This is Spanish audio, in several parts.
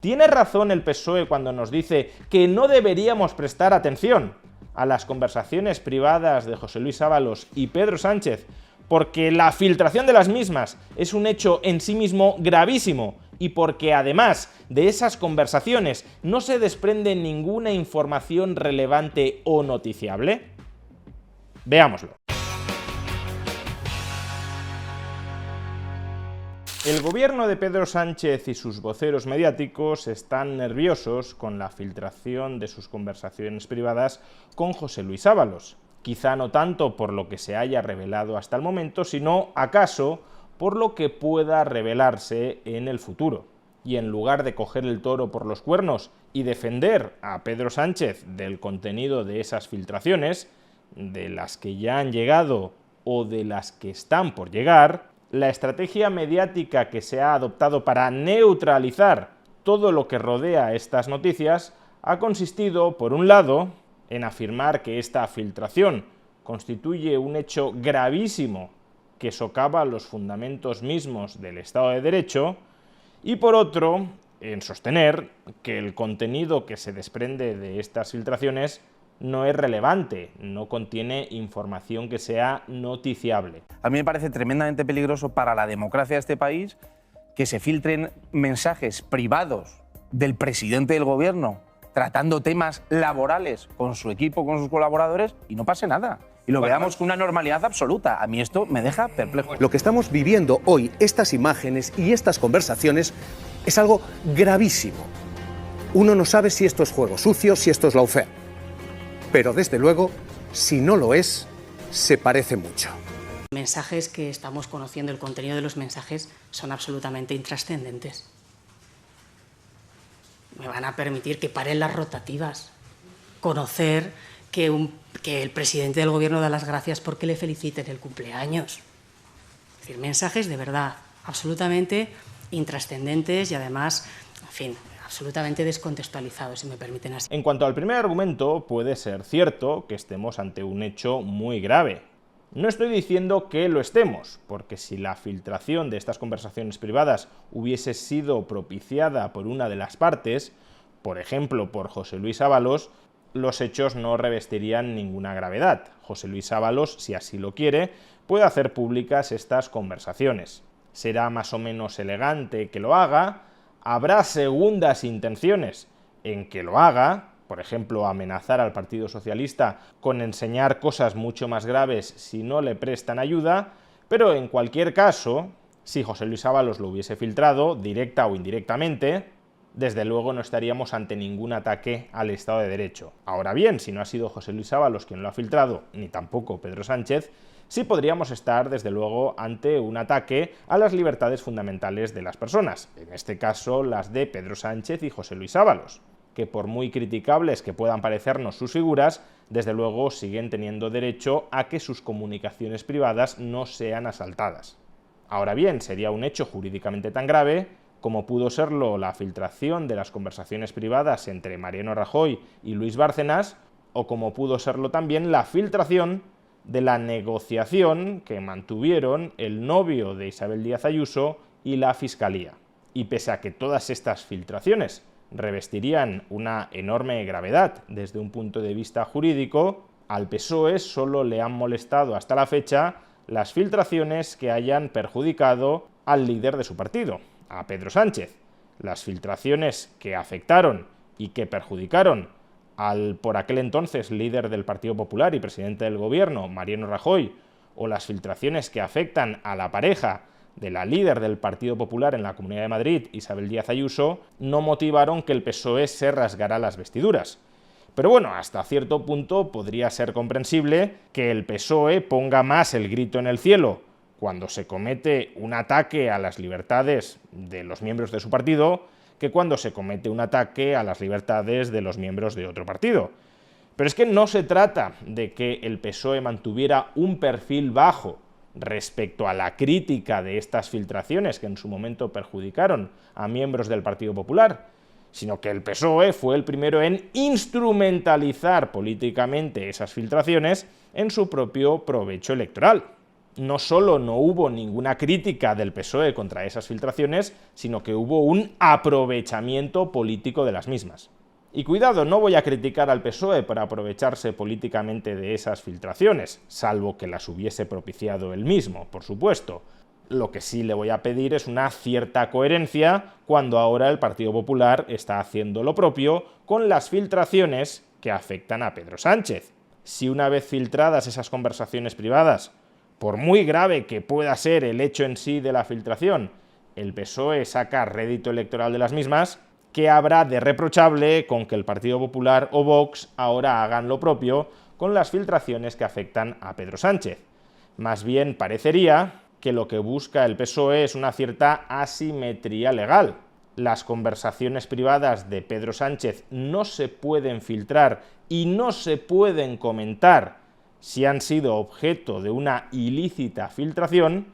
¿Tiene razón el PSOE cuando nos dice que no deberíamos prestar atención a las conversaciones privadas de José Luis Ábalos y Pedro Sánchez, porque la filtración de las mismas es un hecho en sí mismo gravísimo y porque además de esas conversaciones no se desprende ninguna información relevante o noticiable? Veámoslo. El gobierno de Pedro Sánchez y sus voceros mediáticos están nerviosos con la filtración de sus conversaciones privadas con José Luis Ábalos. Quizá no tanto por lo que se haya revelado hasta el momento, sino acaso por lo que pueda revelarse en el futuro. Y en lugar de coger el toro por los cuernos y defender a Pedro Sánchez del contenido de esas filtraciones, de las que ya han llegado o de las que están por llegar, la estrategia mediática que se ha adoptado para neutralizar todo lo que rodea estas noticias ha consistido, por un lado, en afirmar que esta filtración constituye un hecho gravísimo que socava los fundamentos mismos del Estado de Derecho, y por otro, en sostener que el contenido que se desprende de estas filtraciones no es relevante, no contiene información que sea noticiable. A mí me parece tremendamente peligroso para la democracia de este país que se filtren mensajes privados del presidente del gobierno tratando temas laborales con su equipo, con sus colaboradores, y no pase nada. Y lo veamos con una normalidad absoluta. A mí esto me deja perplejo. Lo que estamos viviendo hoy, estas imágenes y estas conversaciones, es algo gravísimo. Uno no sabe si esto es juego sucio, si esto es lawfare. Pero desde luego, si no lo es, se parece mucho. Mensajes que estamos conociendo, el contenido de los mensajes son absolutamente intrascendentes. Me van a permitir que paren las rotativas, conocer que el presidente del gobierno da las gracias porque le feliciten el cumpleaños. Es decir, mensajes de verdad absolutamente intrascendentes y además, en fin, absolutamente descontextualizados, si me permiten así. En cuanto al primer argumento, puede ser cierto que estemos ante un hecho muy grave. No estoy diciendo que lo estemos, porque si la filtración de estas conversaciones privadas hubiese sido propiciada por una de las partes, por ejemplo por José Luis Ábalos, los hechos no revestirían ninguna gravedad. José Luis Ábalos, si así lo quiere, puede hacer públicas estas conversaciones. Será más o menos elegante que lo haga, habrá segundas intenciones en que lo haga, por ejemplo, amenazar al Partido Socialista con enseñar cosas mucho más graves si no le prestan ayuda, pero en cualquier caso, si José Luis Ábalos lo hubiese filtrado, directa o indirectamente, desde luego no estaríamos ante ningún ataque al Estado de Derecho. Ahora bien, si no ha sido José Luis Ábalos quien lo ha filtrado, ni tampoco Pedro Sánchez, sí podríamos estar, desde luego, ante un ataque a las libertades fundamentales de las personas, en este caso las de Pedro Sánchez y José Luis Ábalos, que por muy criticables que puedan parecernos sus figuras, desde luego siguen teniendo derecho a que sus comunicaciones privadas no sean asaltadas. Ahora bien, sería un hecho jurídicamente tan grave como pudo serlo la filtración de las conversaciones privadas entre Mariano Rajoy y Luis Bárcenas, o como pudo serlo también la filtración de la negociación que mantuvieron el novio de Isabel Díaz Ayuso y la Fiscalía. Y pese a que todas estas filtraciones revestirían una enorme gravedad desde un punto de vista jurídico, al PSOE solo le han molestado hasta la fecha las filtraciones que hayan perjudicado al líder de su partido, a Pedro Sánchez. Las filtraciones que afectaron y que perjudicaron al por aquel entonces líder del Partido Popular y presidente del gobierno, Mariano Rajoy, o las filtraciones que afectan a la pareja de la líder del Partido Popular en la Comunidad de Madrid, Isabel Díaz Ayuso, no motivaron que el PSOE se rasgara las vestiduras. Pero bueno, hasta cierto punto podría ser comprensible que el PSOE ponga más el grito en el cielo cuando se comete un ataque a las libertades de los miembros de su partido que cuando se comete un ataque a las libertades de los miembros de otro partido. Pero es que no se trata de que el PSOE mantuviera un perfil bajo respecto a la crítica de estas filtraciones que en su momento perjudicaron a miembros del Partido Popular, sino que el PSOE fue el primero en instrumentalizar políticamente esas filtraciones en su propio provecho electoral. No solo no hubo ninguna crítica del PSOE contra esas filtraciones, sino que hubo un aprovechamiento político de las mismas. Y cuidado, no voy a criticar al PSOE por aprovecharse políticamente de esas filtraciones, salvo que las hubiese propiciado él mismo, por supuesto. Lo que sí le voy a pedir es una cierta coherencia cuando ahora el Partido Popular está haciendo lo propio con las filtraciones que afectan a Pedro Sánchez. Si una vez filtradas esas conversaciones privadas, por muy grave que pueda ser el hecho en sí de la filtración, el PSOE saca rédito electoral de las mismas, ¿qué habrá de reprochable con que el Partido Popular o Vox ahora hagan lo propio con las filtraciones que afectan a Pedro Sánchez? Más bien parecería que lo que busca el PSOE es una cierta asimetría legal. Las conversaciones privadas de Pedro Sánchez no se pueden filtrar y no se pueden comentar si han sido objeto de una ilícita filtración,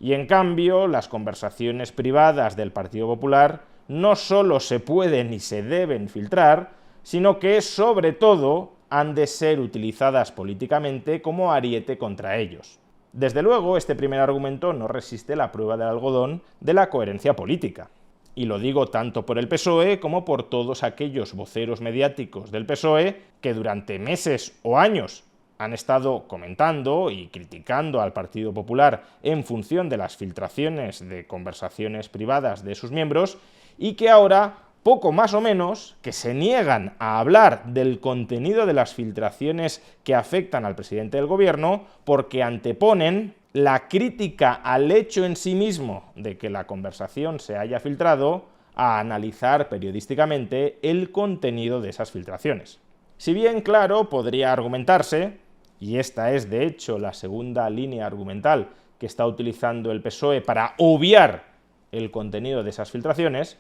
y en cambio las conversaciones privadas del Partido Popular no solo se pueden ni se deben filtrar, sino que sobre todo han de ser utilizadas políticamente como ariete contra ellos. Desde luego, este primer argumento no resiste la prueba del algodón de la coherencia política. Y lo digo tanto por el PSOE como por todos aquellos voceros mediáticos del PSOE que durante meses o años han estado comentando y criticando al Partido Popular en función de las filtraciones de conversaciones privadas de sus miembros y que ahora, poco más o menos, que se niegan a hablar del contenido de las filtraciones que afectan al presidente del gobierno porque anteponen la crítica al hecho en sí mismo de que la conversación se haya filtrado a analizar periodísticamente el contenido de esas filtraciones. Si bien, claro, podría argumentarse, y esta es de hecho la segunda línea argumental que está utilizando el PSOE para obviar el contenido de esas filtraciones,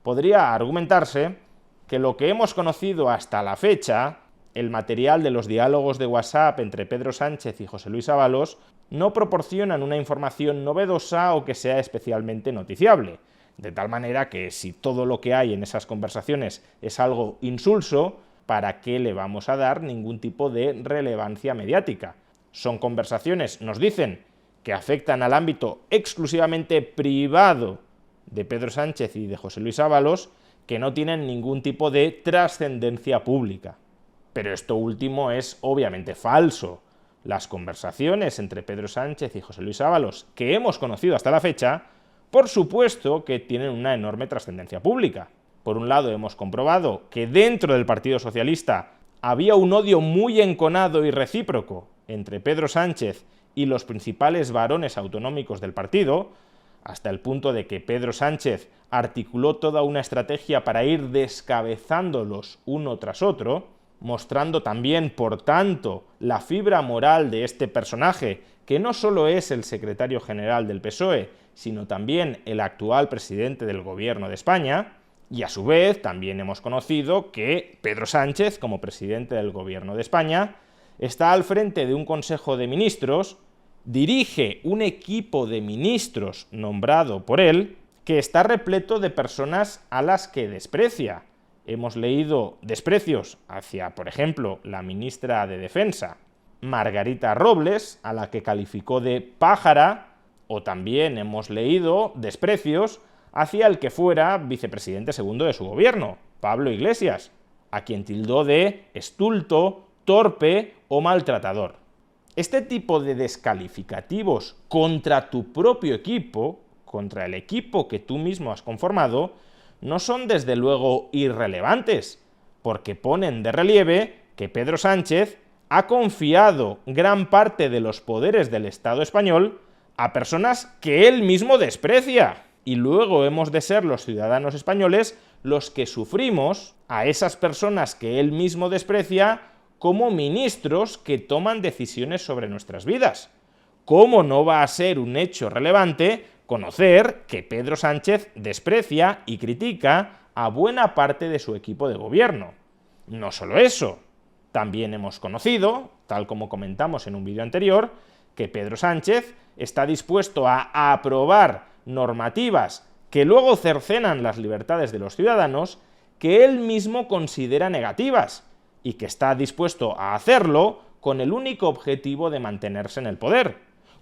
podría argumentarse que lo que hemos conocido hasta la fecha, el material de los diálogos de WhatsApp entre Pedro Sánchez y José Luis Ábalos, no proporcionan una información novedosa o que sea especialmente noticiable, de tal manera que si todo lo que hay en esas conversaciones es algo insulso, ¿para qué le vamos a dar ningún tipo de relevancia mediática? Son conversaciones, nos dicen, que afectan al ámbito exclusivamente privado de Pedro Sánchez y de José Luis Ábalos, que no tienen ningún tipo de trascendencia pública. Pero esto último es obviamente falso. Las conversaciones entre Pedro Sánchez y José Luis Ábalos que hemos conocido hasta la fecha, por supuesto que tienen una enorme trascendencia pública. Por un lado, hemos comprobado que dentro del Partido Socialista había un odio muy enconado y recíproco entre Pedro Sánchez y los principales varones autonómicos del partido, hasta el punto de que Pedro Sánchez articuló toda una estrategia para ir descabezándolos uno tras otro, mostrando también, por tanto, la fibra moral de este personaje, que no solo es el secretario general del PSOE, sino también el actual presidente del Gobierno de España. Y a su vez también hemos conocido que Pedro Sánchez, como presidente del Gobierno de España, está al frente de un Consejo de Ministros, dirige un equipo de ministros nombrado por él, que está repleto de personas a las que desprecia. Hemos leído desprecios hacia, por ejemplo, la ministra de Defensa, Margarita Robles, a la que calificó de pájara, o también hemos leído desprecios hacia el que fuera vicepresidente segundo de su gobierno, Pablo Iglesias, a quien tildó de estulto, torpe o maltratador. Este tipo de descalificativos contra tu propio equipo, contra el equipo que tú mismo has conformado, no son desde luego irrelevantes, porque ponen de relieve que Pedro Sánchez ha confiado gran parte de los poderes del Estado español a personas que él mismo desprecia. Y luego hemos de ser los ciudadanos españoles los que sufrimos a esas personas que él mismo desprecia como ministros que toman decisiones sobre nuestras vidas. ¿Cómo no va a ser un hecho relevante conocer que Pedro Sánchez desprecia y critica a buena parte de su equipo de gobierno? No solo eso, también hemos conocido, tal como comentamos en un vídeo anterior, que Pedro Sánchez está dispuesto a aprobar normativas que luego cercenan las libertades de los ciudadanos que él mismo considera negativas y que está dispuesto a hacerlo con el único objetivo de mantenerse en el poder.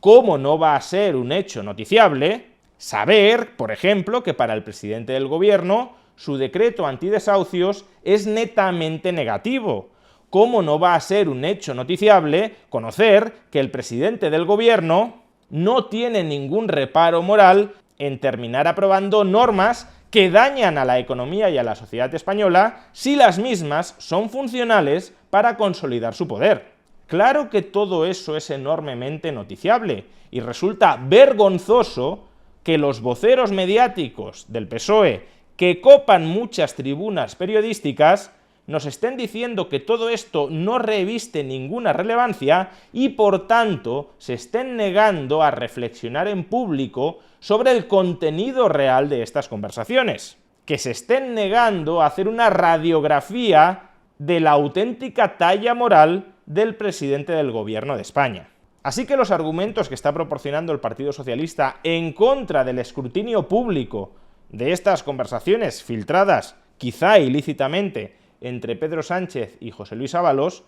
¿Cómo no va a ser un hecho noticiable saber, por ejemplo, que para el presidente del gobierno su decreto antidesahucios es netamente negativo? ¿Cómo no va a ser un hecho noticiable conocer que el presidente del gobierno no tiene ningún reparo moral en terminar aprobando normas que dañan a la economía y a la sociedad española si las mismas son funcionales para consolidar su poder? Claro que todo eso es enormemente noticiable y resulta vergonzoso que los voceros mediáticos del PSOE, que copan muchas tribunas periodísticas, nos estén diciendo que todo esto no reviste ninguna relevancia y, por tanto, se estén negando a reflexionar en público sobre el contenido real de estas conversaciones, que se estén negando a hacer una radiografía de la auténtica talla moral del presidente del gobierno de España. Así que los argumentos que está proporcionando el Partido Socialista en contra del escrutinio público de estas conversaciones filtradas, quizá ilícitamente, entre Pedro Sánchez y José Luis Ábalos,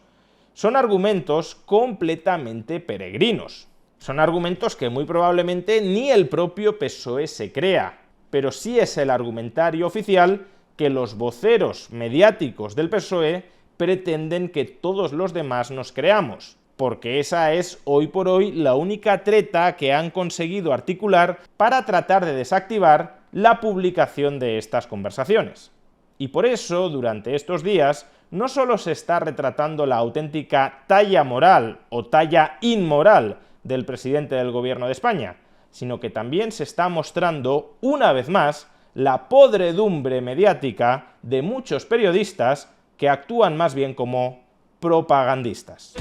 son argumentos completamente peregrinos. Son argumentos que muy probablemente ni el propio PSOE se crea, pero sí es el argumentario oficial que los voceros mediáticos del PSOE pretenden que todos los demás nos creamos, porque esa es hoy por hoy la única treta que han conseguido articular para tratar de desactivar la publicación de estas conversaciones. Y por eso, durante estos días, no solo se está retratando la auténtica talla moral o talla inmoral del presidente del gobierno de España, sino que también se está mostrando, una vez más, la podredumbre mediática de muchos periodistas que actúan más bien como propagandistas.